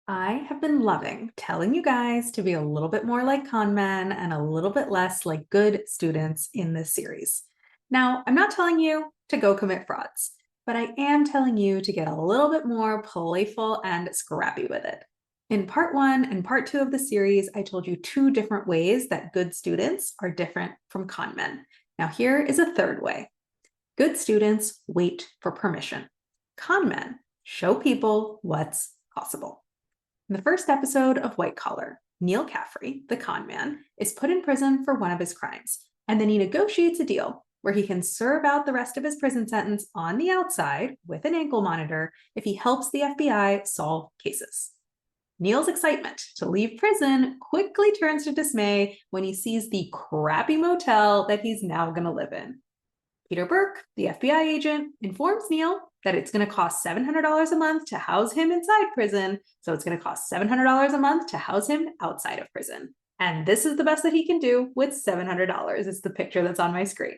I have been loving telling you guys to be a little bit more like con men and a little bit less like good students in this series. Now, I'm not telling you to go commit frauds, but I am telling you to get a little bit more playful and scrappy with it. In part one and part two of the series, I told you two different ways that good students are different from con men. Now, here is a third way. Good students wait for permission. Con men show people what's possible. In the first episode of White Collar, Neil Caffrey, the con man, is put in prison for one of his crimes, and then he negotiates a deal where he can serve out the rest of his prison sentence on the outside with an ankle monitor if he helps the FBI solve cases. Neil's excitement to leave prison quickly turns to dismay when he sees the crappy motel that he's now going to live in. Peter Burke, the FBI agent, informs Neil that it's going to cost $700 a month to house him inside prison, so it's going to cost $700 a month to house him outside of prison. And this is the best that he can do with $700. It's the picture that's on my screen.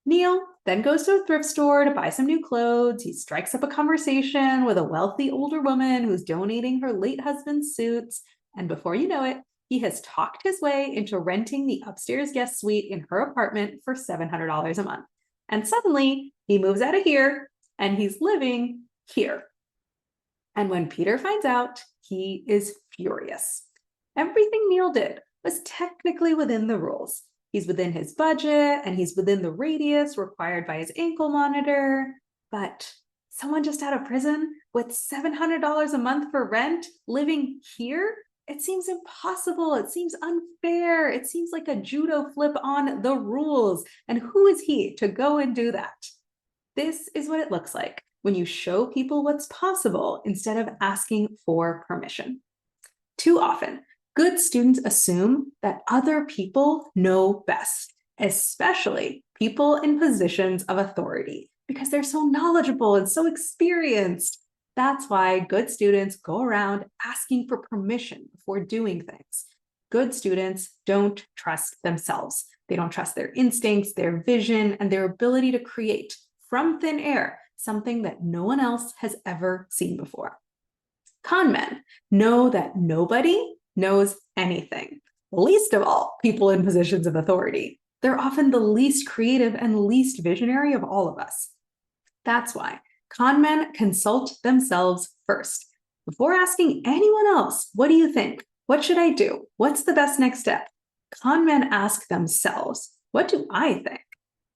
Neil then goes to a thrift store to buy some new clothes. He strikes up a conversation with a wealthy older woman who's donating her late husband's suits. And before you know it, he has talked his way into renting the upstairs guest suite in her apartment for $700 a month. And suddenly he moves out of here and he's living here. And when Peter finds out, he is furious. Everything Neil did was technically within the rules. He's within his budget and he's within the radius required by his ankle monitor. But someone just out of prison with $700 a month for rent living here? It seems impossible. It seems unfair. It seems like a judo flip on the rules. And who is he to go and do that? This is what it looks like when you show people what's possible instead of asking for permission. Too often, good students assume that other people know best, especially people in positions of authority, because they're so knowledgeable and so experienced. That's why good students go around asking for permission before doing things. Good students don't trust themselves. They don't trust their instincts, their vision, and their ability to create from thin air something that no one else has ever seen before. Con men know that nobody knows anything, least of all people in positions of authority. They're often the least creative and least visionary of all of us. That's why con men consult themselves first. Before asking anyone else, what do you think? What should I do? What's the best next step? Con men ask themselves, what do I think?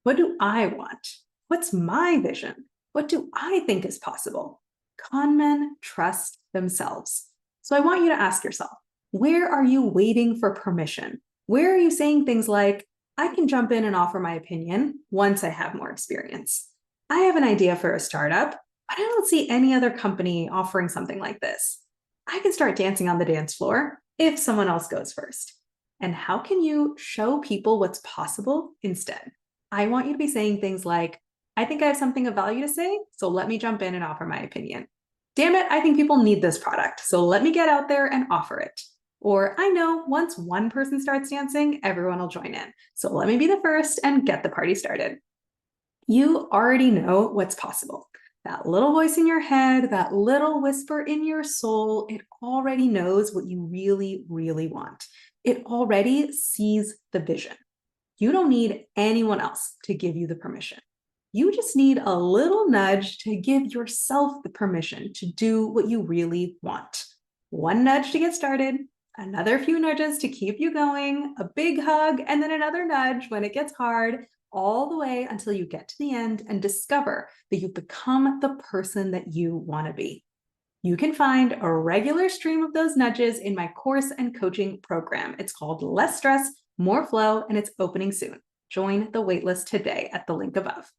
What do I want? What's my vision? What do I think is possible? Con men trust themselves. So I want you to ask yourself, where are you waiting for permission? Where are you saying things like, I can jump in and offer my opinion once I have more experience? I have an idea for a startup, but I don't see any other company offering something like this. I can start dancing on the dance floor if someone else goes first. And how can you show people what's possible instead? I want you to be saying things like, I think I have something of value to say, so let me jump in and offer my opinion. Damn it, I think people need this product, so let me get out there and offer it. Or I know once one person starts dancing, everyone will join in, so let me be the first and get the party started. You already know what's possible. That little voice in your head, that little whisper in your soul, it already knows what you really, really want. It already sees the vision. You don't need anyone else to give you the permission. You just need a little nudge to give yourself the permission to do what you really want. One nudge to get started, another few nudges to keep you going, a big hug, and then another nudge when it gets hard, all the way until you get to the end and discover that you've become the person that you want to be. You can find a regular stream of those nudges in my course and coaching program. It's called Less Stress, More Flow, and it's opening soon. Join the waitlist today at the link above.